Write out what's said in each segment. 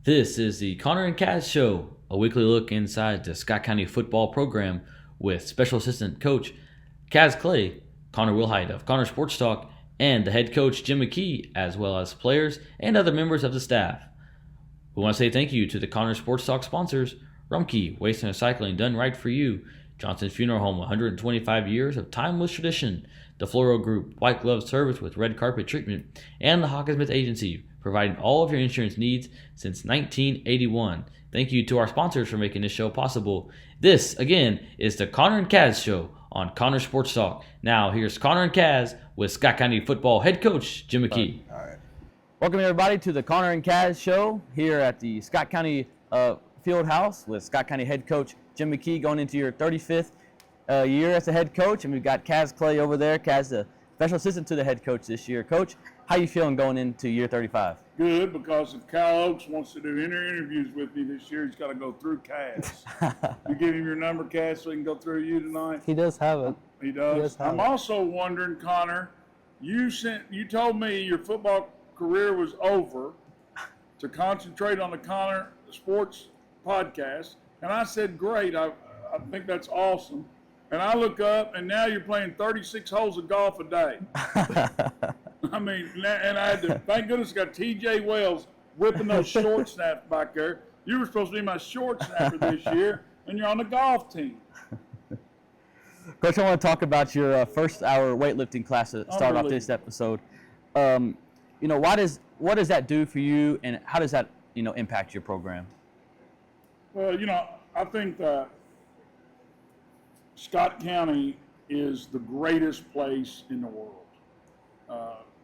This is the Connor and Kaz Show, a weekly look inside the Scott County football program with Special Assistant Coach Kaz Clay, Connor Willhite of Connor Sports Talk, and the head coach Jim McKee, as well as players and other members of the staff. We want to say thank you to the Connor Sports Talk sponsors, Rumpke, Waste and Recycling, done right for you, Johnson Funeral Home, 125 years of timeless tradition, the Floral Group, white glove service with red carpet treatment, and the Hawkinsmith Agency, providing all of your insurance needs since 1981. Thank you to our sponsors for making this show possible. This, again, is the Connor and Kaz Show on Connor Sports Talk. Now, here's Connor and Kaz with Scott County football head coach Jim McKee. All right. Welcome, everybody, to the Connor and Kaz Show here at the Scott County Field House with Scott County head coach Jim McKee, going into your 35th year as a head coach. And we've got Kaz Clay over there. Kaz, the special assistant to the head coach this year. Coach, how you feeling going into year 35? Good, because if Kyle Oaks wants to do interviews with me this year, he's got to go through Kaz. You give him your number, Kaz, so he can go through you tonight? He does have it. He does? I'm also wondering, Connor, you told me your football career was over to concentrate on the Connor Sports podcast, and I said, great, I think that's awesome. And I look up, and now you're playing 36 holes of golf a day. I mean, and I had to, thank goodness, I got TJ Wells whipping those short snaps back there. You were supposed to be my short snapper this year, and you're on the golf team. Coach, I want to talk about your first hour weightlifting class to start off this episode. What does that do for you, and how does that, impact your program? Well, I think that Scott County is the greatest place in the world.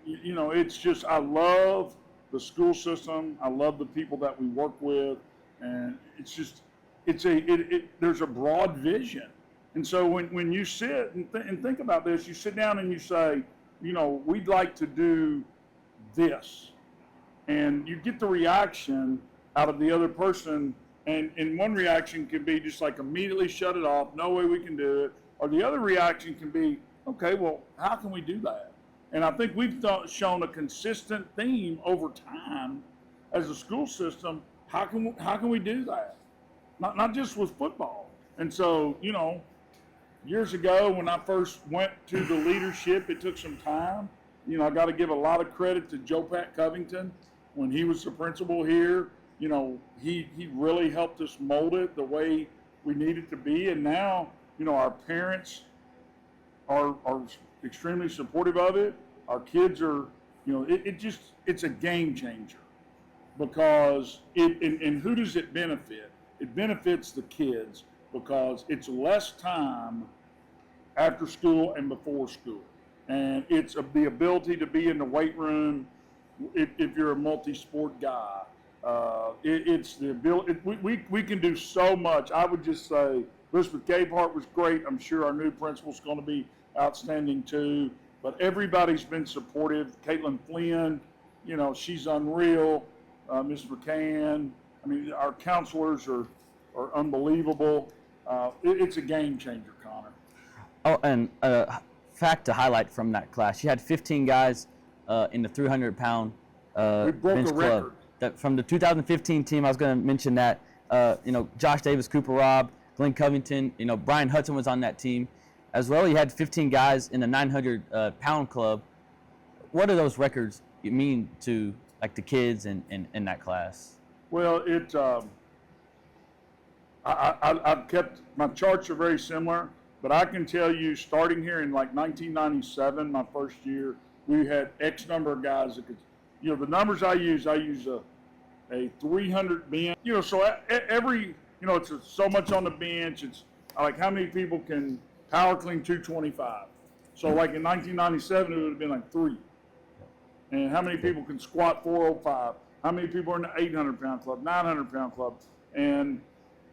It's just, I love the school system. I love the people that we work with, and it's just, there's a broad vision. And so when you sit and think about this, you sit down and you say, we'd like to do this, and you get the reaction out of the other person. And one reaction can be just like immediately shut it off, no way we can do it. Or the other reaction can be, okay, well, how can we do that? And I think we've shown a consistent theme over time as a school system. How can we do that? Not just with football. And so, years ago when I first went to the leadership, it took some time. I got to give a lot of credit to Joe Pat Covington when he was the principal here. He really helped us mold it the way we need it to be. And now, our parents are extremely supportive of it. Our kids are, it's a game changer, because and who does it benefit? It benefits the kids, because it's less time after school and before school. And it's the ability to be in the weight room if you're a multi-sport guy. It's the ability. We can do so much. I would just say Elizabeth Gabehart was great. I'm sure our new principal's going to be outstanding too. But everybody's been supportive. Caitlin Flynn, she's unreal. Ms. McCann. I mean, our counselors are unbelievable. It's a game changer, Connor. Oh, and fact to highlight from that class, you had 15 guys in the 300-pound we broke bench a club. record. That from the 2015 team, I was going to mention that. Josh Davis, Cooper Robb, Glenn Covington, Brian Hudson was on that team as well. You had 15 guys in the 900-pound club. What do those records mean to the kids in that class? Well, I've kept, my charts are very similar, but I can tell you, starting here in 1997, my first year, we had X number of guys that could, the numbers I use a 300 bench, so every, it's so much on the bench. It's like how many people can power clean 225. So in 1997, it would have been 3. And how many people can squat 405? How many people are in the 800-pound club, 900-pound club? And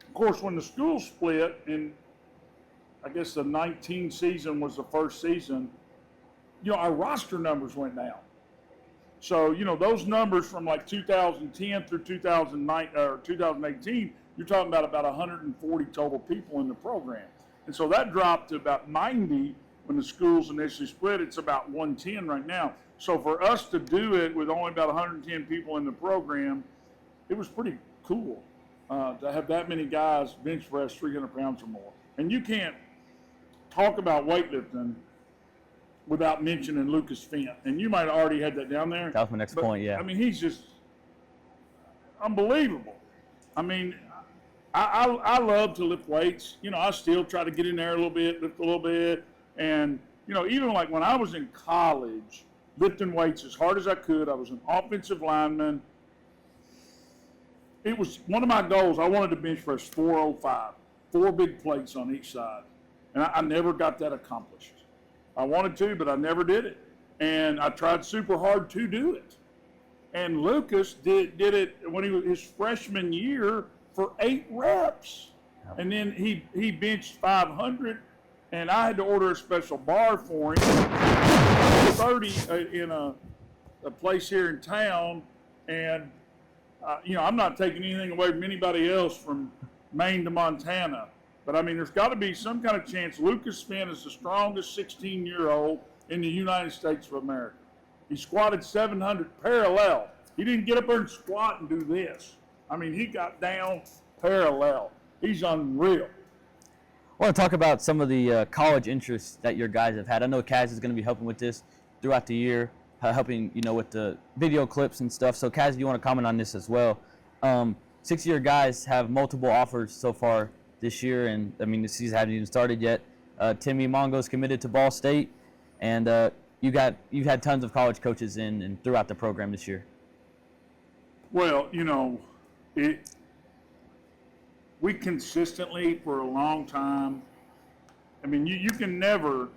of course, when the school split, and I guess the 19 season was the first season, our roster numbers went down. So, those numbers from 2010 through 2009 or 2018, you're talking about 140 total people in the program. And so that dropped to about 90 when the schools initially split. It's about 110 right now. So for us to do it with only about 110 people in the program, it was pretty cool to have that many guys bench press 300 pounds or more. And you can't talk about weightlifting without mentioning Lucas Fent. And you might have already had that down there. That was my next point, yeah. I mean, he's just unbelievable. I mean, I love to lift weights. You know, I still try to get in there a little bit, lift a little bit. And, you know, even like when I was in college, lifting weights as hard as I could, I was an offensive lineman. It was one of my goals. I wanted to bench press 405, 4 big plates on each side. And I never got that accomplished. I wanted to, but I never did it. And I tried super hard to do it. And Lucas did it when he was his freshman year for 8 reps. And then he benched 500, and I had to order a special bar for him, 30 in a place here in town. And, you know, I'm not taking anything away from anybody else from Maine to Montana. But, I mean, there's got to be some kind of chance. Lucas Fent is the strongest 16-year-old in the United States of America. He squatted 700 parallel. He didn't get up there and squat and do this. I mean, he got down parallel. He's unreal. I want to talk about some of the college interests that your guys have had. I know Kaz is going to be helping with this throughout the year, helping, you know, with the video clips and stuff. So, Kaz, do you want to comment on this as well? 6 of your guys have multiple offers so far this year, and I mean the season hasn't even started yet. Timmy Mongo's committed to Ball State, and you've had tons of college coaches in and throughout the program this year. Well, you know, we consistently for a long time. I mean, you can never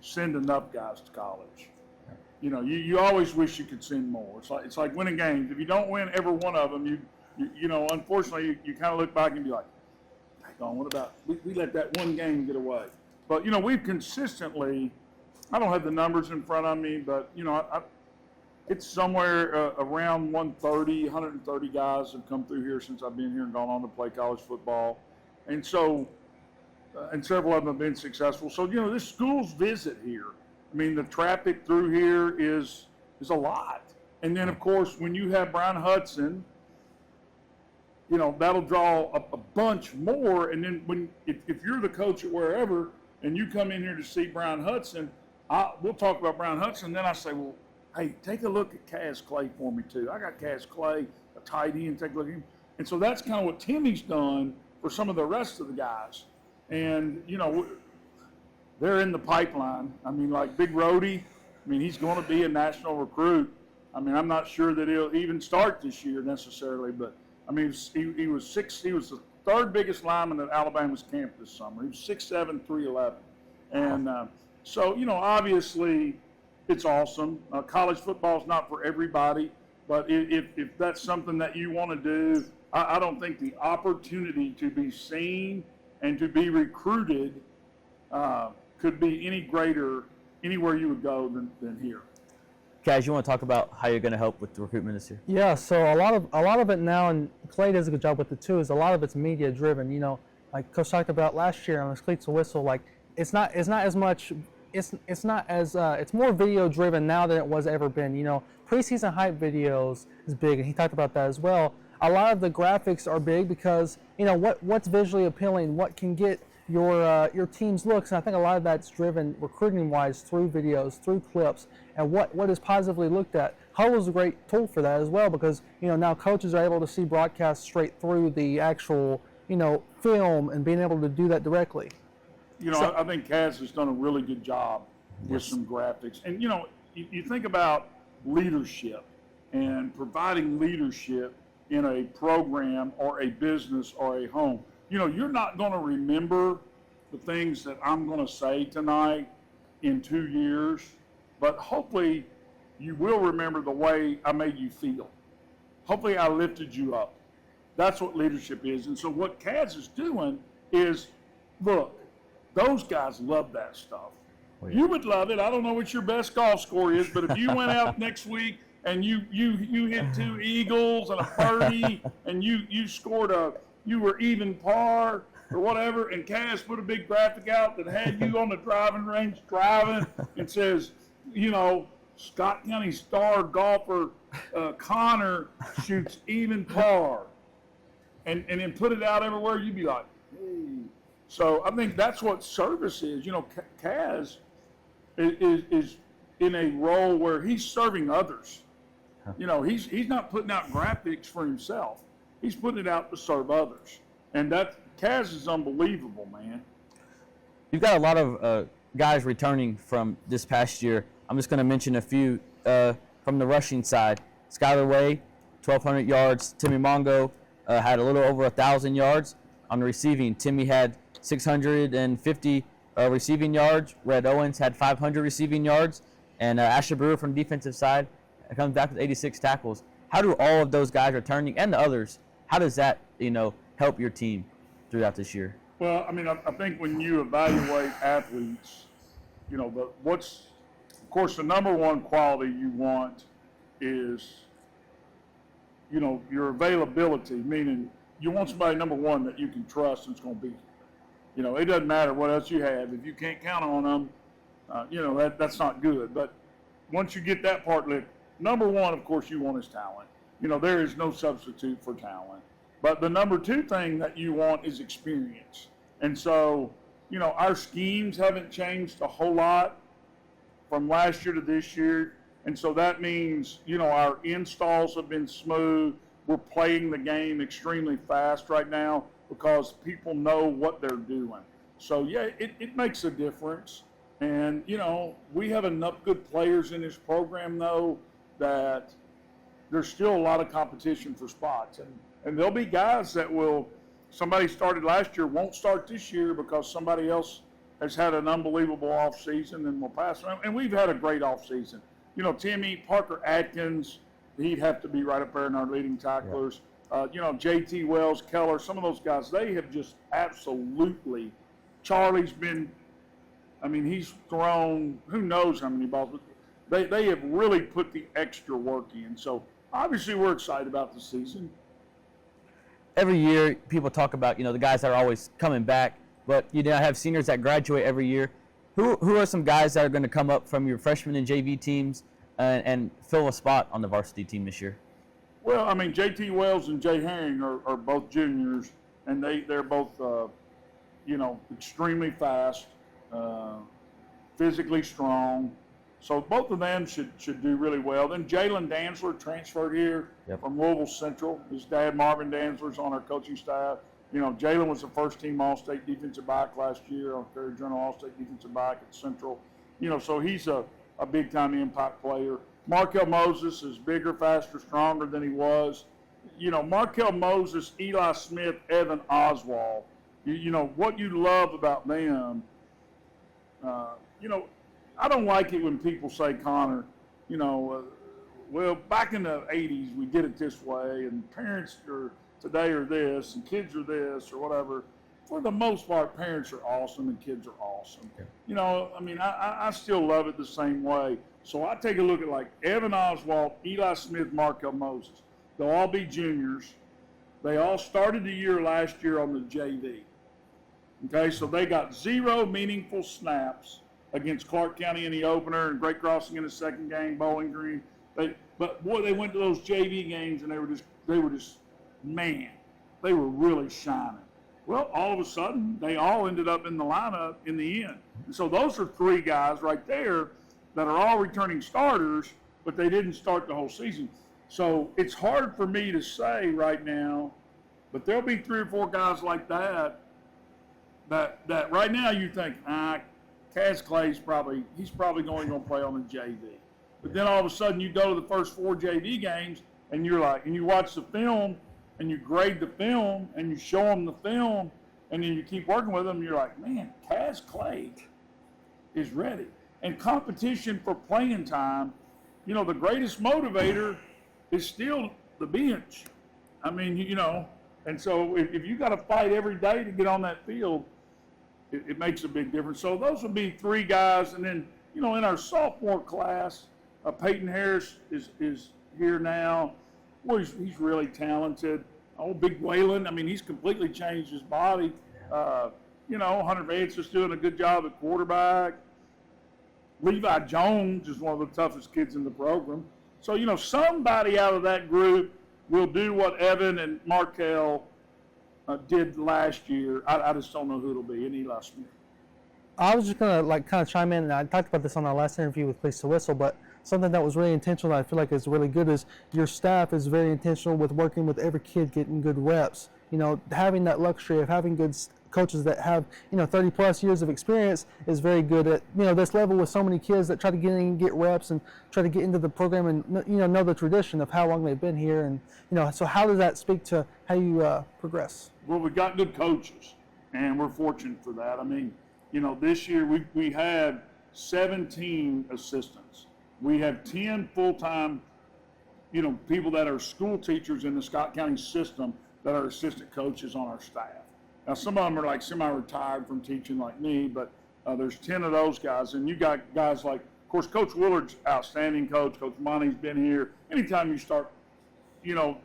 send enough guys to college. You know, you always wish you could send more. It's like winning games. If you don't win every one of them, you know, unfortunately, you kind of look back and be like, what about we let that one game get away? But, you know, we've consistently, I don't have the numbers in front of me, but, you know, it's somewhere around 130 guys have come through here since I've been here and gone on to play college football. And so, and several of them have been successful. So, you know, this school's visit here, I mean, the traffic through here is a lot. And then, of course, when you have Brian Hudson, you know, that'll draw a bunch more. And then if you're the coach at wherever and you come in here to see Brian Hudson, we'll talk about Brian Hudson. And then I say, well, hey, take a look at Kaz Clay for me too. I got Kaz Clay, a tight end, take a look at him. And so that's kind of what Timmy's done for some of the rest of the guys. And, you know, they're in the pipeline. I mean, like Big Rhodey, I mean, he's going to be a national recruit. I mean, I'm not sure that he'll even start this year necessarily, but I mean, he was the third biggest lineman at Alabama's camp this summer. He was 6'7", 311. And so, you know, obviously it's awesome. College football is not for everybody, but if that's something that you want to do, I don't think the opportunity to be seen and to be recruited could be any greater anywhere you would go than here. Kaz, you want to talk about how you're going to help with the recruitment this year? Yeah, so a lot of it now, and Clay does a good job with it too, is a lot of it's media driven. You know, like Coach talked about last year on his Cleats a Whistle, like it's not as much, it's more video driven now than it was ever been. You know, preseason hype videos is big, and he talked about that as well. A lot of the graphics are big because, you know, what's visually appealing, what can get your team's looks, and I think a lot of that's driven recruiting-wise through videos, through clips, and what is positively looked at. Huddle's a great tool for that as well because, you know, now coaches are able to see broadcasts straight through the actual, you know, film and being able to do that directly. You know, I think Kaz has done a really good job with some graphics. And, you know, you think about leadership and providing leadership in a program or a business or a home. You know, you're not going to remember the things that I'm going to say tonight in 2 years, but hopefully you will remember the way I made you feel. Hopefully I lifted you up. That's what leadership is. And so what Kaz is doing is, look, those guys love that stuff. Oh, yeah. You would love it. I don't know what your best golf score is, but if you went out next week and you hit 2 eagles and a birdie and you scored you were even par or whatever, and Kaz put a big graphic out that had you on the driving range driving and says, you know, Scott County star golfer Connor shoots even par, and then put it out everywhere, you'd be like, hey. So I think that's what service is. You know, Kaz is in a role where he's serving others. You know, he's not putting out graphics for himself. He's putting it out to serve others. And that Kaz is unbelievable, man. You've got a lot of guys returning from this past year. I'm just going to mention a few from the rushing side. Skylar Way, 1,200 yards. Timmy Mongo had a little over 1,000 yards. On the receiving, Timmy had 650 receiving yards. Red Owens had 500 receiving yards. And Asher Brewer from the defensive side comes back with 86 tackles. How do all of those guys returning and the others, how does that, help your team throughout this year? Well, I mean, I think when you evaluate athletes, of course, the number one quality you want is, your availability, meaning you want somebody, number one, that you can trust and it's going to be. It doesn't matter what else you have. If you can't count on them, that's not good. But once you get that part, number one, of course, you want is talent. There is no substitute for talent. But the number two thing that you want is experience. And so, our schemes haven't changed a whole lot from last year to this year. And so that means, our installs have been smooth. We're playing the game extremely fast right now because people know what they're doing. So, yeah, it makes a difference. And, we have enough good players in this program, though, that there's still a lot of competition for spots. And there'll be guys that somebody started last year, won't start this year because somebody else has had an unbelievable offseason and will pass. And we've had a great offseason. Timmy, Parker Atkins, he'd have to be right up there in our leading tacklers. Yeah. JT Wells, Keller, some of those guys, they have just absolutely. Charlie's been, he's thrown who knows how many balls. But they have really put the extra work in. So obviously we're excited about the season. Every year people talk about, the guys that are always coming back, but have seniors that graduate every year. Who are some guys that are going to come up from your freshman and JV teams and fill a spot on the varsity team this year? Well, JT Wells and Jay Herring are both juniors, and they're both, extremely fast, physically strong. So both of them should do really well. Then Jalen Danzler transferred here from Louisville Central. His dad, Marvin Danzler's on our coaching staff. Jalen was the first-team All-State defensive back last year, on Ferry Journal All-State defensive back at Central. So he's a big-time impact player. Markel Moses is bigger, faster, stronger than he was. Markel Moses, Eli Smith, Evan Oswald. What you love about them, I don't like it when people say, Connor, well, back in the 80s, we did it this way, and parents today are this, and kids are this, or whatever. For the most part, parents are awesome, and kids are awesome. Okay. I still love it the same way. So I take a look at, like, Evan Oswald, Eli Smith, Markel Moses. They'll all be juniors. They all started the year last year on the JV. Okay, so they got 0 meaningful snaps against Clark County in the opener and Great Crossing in the second game, Bowling Green. But boy, they went to those JV games and they were just, man, they were really shining. Well, all of a sudden, they all ended up in the lineup in the end. And so those are 3 guys right there that are all returning starters, but they didn't start the whole season. So it's hard for me to say right now, but there'll be 3 or 4 guys like that right now you think, Kaz Clay's probably going to play on the JV. But then all of a sudden you go to the first 4 JV games and you watch the film and you grade the film and you show them the film and then you keep working with them and you're like, man, Kaz Clay is ready. And competition for playing time, the greatest motivator is still the bench. And so if you got to fight every day to get on that field, it makes a big difference. So those would be 3 guys. And then, in our sophomore class, Peyton Harris is here now. Boy, he's really talented. Oh, Big Waylon, he's completely changed his body. Hunter Vance is doing a good job at quarterback. Levi Jones is one of the toughest kids in the program. So, somebody out of that group will do what Evan and Markel did last year. I just don't know who it'll be, any last year. I was just gonna kind of chime in, and I talked about this on our last interview with Place to Whistle, but something that was really intentional that I feel like is really good is your staff is very intentional with working with every kid getting good reps. Having that luxury of having good coaches that have 30 plus years of experience is very good at this level with so many kids that try to get in and get reps and try to get into the program and know the tradition of how long they've been here, and so how does that speak to how you progress? Well, we've got good coaches, and we're fortunate for that. I mean, this year we have 17 assistants. We have 10 full-time, people that are school teachers in the Scott County system that are assistant coaches on our staff. Now, some of them are like semi-retired from teaching like me, but there's 10 of those guys. And you got guys like, of course, Coach Willard's outstanding coach. Coach Monty's been here. Anytime you start,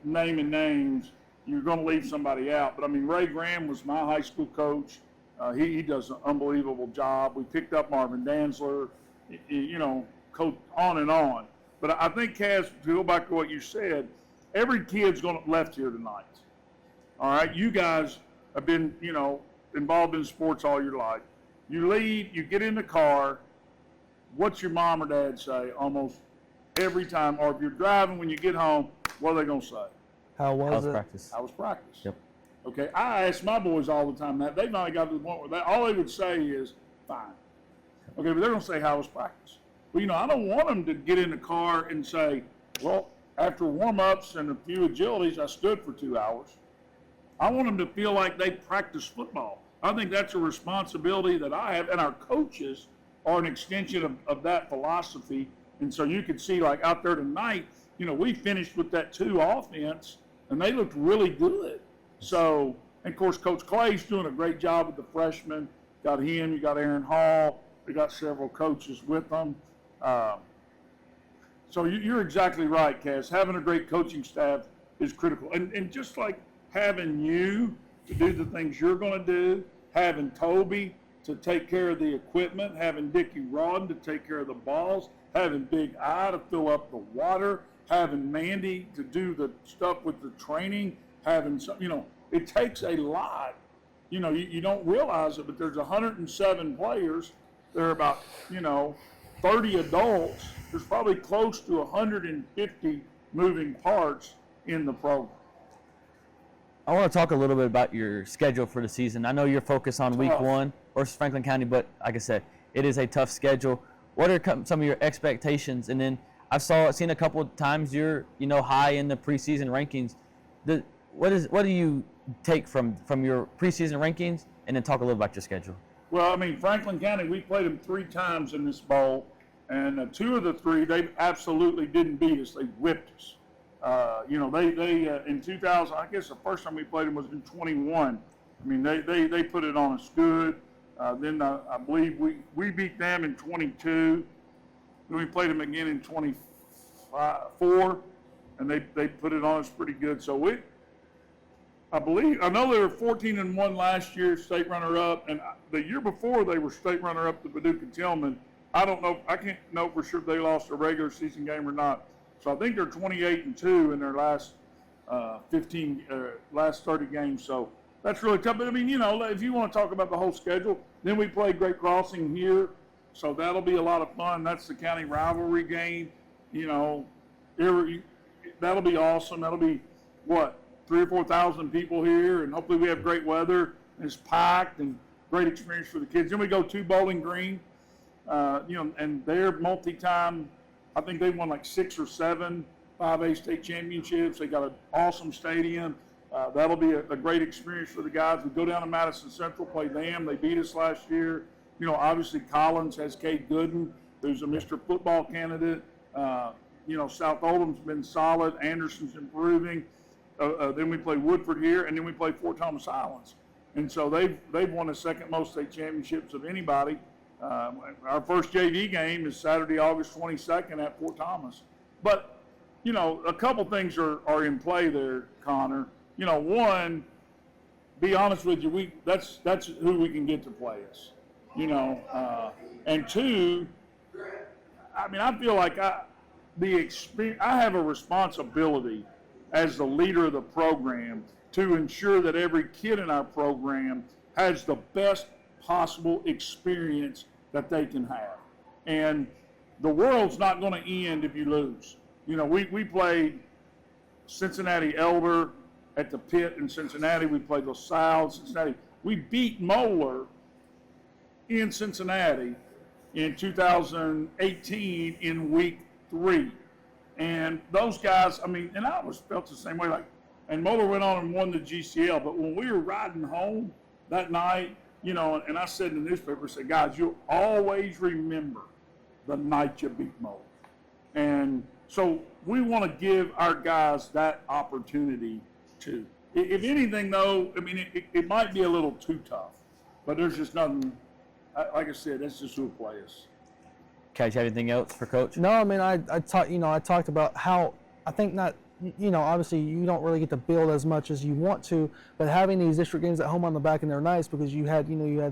naming names, you're going to leave somebody out. But, I mean, Ray Graham was my high school coach. He does an unbelievable job. We picked up Marvin Danzler, coach, on and on. But I think, Kaz, to go back to what you said, every kid's left here tonight. All right? You guys have been, involved in sports all your life. You leave, you get in the car, what's your mom or dad say almost every time? Or if you're driving, when you get home, what are they going to say? How was practice? How was practice? Yep. Okay, I ask my boys all the time that. They've not got to the point where all they would say is, fine. Okay, but they're going to say, how was practice? Well, I don't want them to get in the car and say, well, after warm-ups and a few agilities, I stood for 2 hours. I want them to feel like they practiced football. I think that's a responsibility that I have, and our coaches are an extension of that philosophy. And so you could see, like out there tonight, we finished with that 2 offense, and they looked really good. So, and of course, Coach Clay's doing a great job with the freshmen. Got him, you got Aaron Hall. We got several coaches with them. So you're exactly right, Kaz. Having a great coaching staff is critical. And just like having you to do the things you're going to do, having Toby to take care of the equipment, having Dickie Rodden to take care of the balls, having Big I to fill up the water, having Mandy to do the stuff with the training, having some, it takes a lot. You don't realize it, but there's 107 players. There are about, 30 adults. There's probably close to 150 moving parts in the program. I want to talk a little bit about your schedule for the season. I know you're focused on week 1 versus Franklin County, but like I said, it is a tough schedule. What are some of your expectations? And then I've seen a couple of times you're, high in the preseason rankings. What do you take from your preseason rankings, and then talk a little about your schedule? Well, I mean, Franklin County, we played them 3 times in this bowl, and 2 of the 3, they absolutely didn't beat us. They whipped us. They in 2000, I guess the first time we played them was in 21. I mean, they put it on us good. Then I believe we beat them in 22. Then we played them again in 24, and they put it on us pretty good. So I know they were 14-1 last year, state runner-up, and the year before they were state runner-up to Paducah Tillman. I can't know for sure if they lost a regular season game or not. So I think they're 28-2 in their last 30 games. So that's really tough. But I mean, if you want to talk about the whole schedule, then we play Great Crossing here, so that'll be a lot of fun. That's the county rivalry game. That'll be awesome. That'll be 3,000 or 4,000 people here, and hopefully we have great weather. And it's packed and great experience for the kids. Then we go to Bowling Green, and they're multi-time. I think they won like 6 or 7 5A state championships. They got an awesome stadium. That'll be a great experience for the guys. We go down to Madison Central, play them. They beat us last year. Obviously Collins has Cade Gooden, who's a Mr. Football candidate. South Oldham's been solid. Anderson's improving. Then we play Woodford here, and then we play Fort Thomas Islands. And so they've won the second most state championships of anybody. Our first JV game is Saturday, August 22nd at Fort Thomas. But, a couple things are in play there, Connor. One, be honest with you, that's who we can get to play us. And 2, I mean, I feel like the experience. I have a responsibility as the leader of the program to ensure that every kid in our program has the best possible experience that they can have. And the world's not going to end if you lose. You know, we played Cincinnati Elder at the Pit in Cincinnati. We played LaSalle in Cincinnati. We beat Moeller in Cincinnati in 2018 in week 3. And those guys, I mean, and I always felt the same way. Like, and Moeller went on and won the GCL. But when we were riding home that night, you know, and I said in the newspaper, I said, guys, you'll always remember the night you beat Moeller. And so we want to give our guys that opportunity too. If anything, though, I mean, it might be a little too tough, but there's just nothing. Like I said, that's just who plays. Kaz, you have anything else for Coach? No, I mean, I talked about how I think not, you know, obviously you don't really get to build as much as you want to, but having these district games at home on the back end, they're nice because you had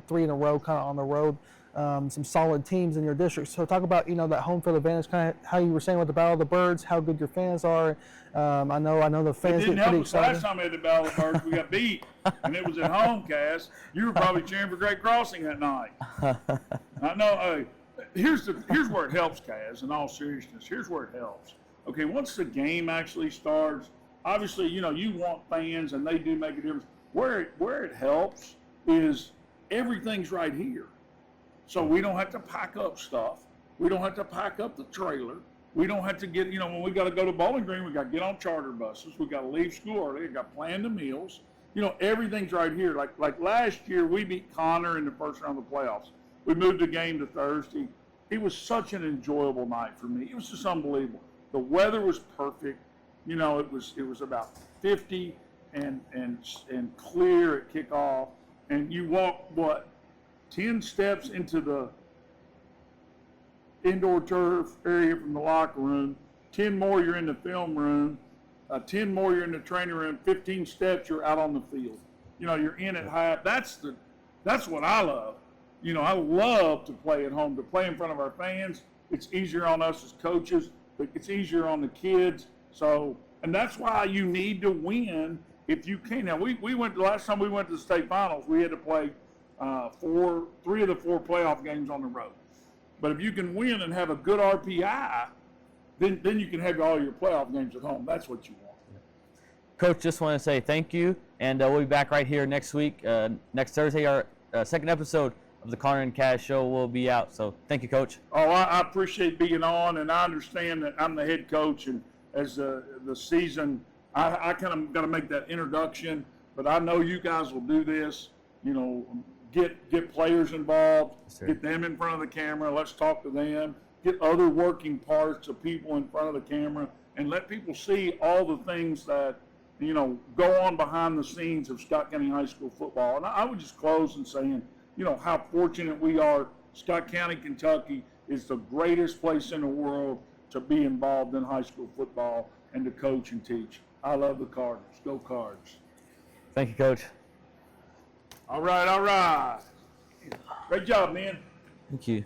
3 in a row kind of on the road, some solid teams in your district. So talk about, you know, that home field advantage, kind of how you were saying with the Battle of the Birds, how good your fans are. I know the fans It didn't get help pretty us excited. last time we had the Battle of the Birds. We got beat, and it was at home, Kaz. You were probably cheering for Great Crossing that night. I know. Here's where it helps, Kaz. In all seriousness, here's where it helps. Okay, once the game actually starts, obviously, you know, you want fans, and they do make a difference. Where it helps is everything's right here. So we don't have to pack up stuff. We don't have to pack up the trailer. We don't have to get, you know, when we got to go to Bowling Green, we got to get on charter buses. We got to leave school early. We got to plan the meals. You know, everything's right here. Like last year, we beat Connor in the first round of the playoffs. We moved the game to Thursday. It was such an enjoyable night for me. It was just unbelievable. The weather was perfect. You know, it was about 50 and clear at kickoff. And you walk, 10 steps into the indoor turf area from the locker room, 10 more you're in the film room, 10 more you're in the training room, 15 steps you're out on the field. You know, you're in at half. That's what I love. You know, I love to play at home, to play in front of our fans. It's easier on us as coaches, but it's easier on the kids. So, and that's why you need to win if you can. Now, we went, the last time we went to the state finals, we had to play 3 of the 4 playoff games on the road. But if you can win and have a good RPI, then you can have all your playoff games at home. That's what you want. Coach, just want to say thank you, and we'll be back right here next week. Next Thursday, our second episode of the Connor and Kaz Show will be out. So thank you, Coach. Oh, I appreciate being on, and I understand that I'm the head coach, and as the season, I kind of got to make that introduction, but I know you guys will do this. You know, get players involved, get them in front of the camera, let's talk to them, get other working parts of people in front of the camera, and let people see all the things that, you know, go on behind the scenes of Scott County High School football. And I would just close in saying, you know, how fortunate we are. Scott County, Kentucky is the greatest place in the world to be involved in high school football and to coach and teach. I love the Cardinals. Go Cards. Thank you, Coach. All right. Great job, man. Thank you.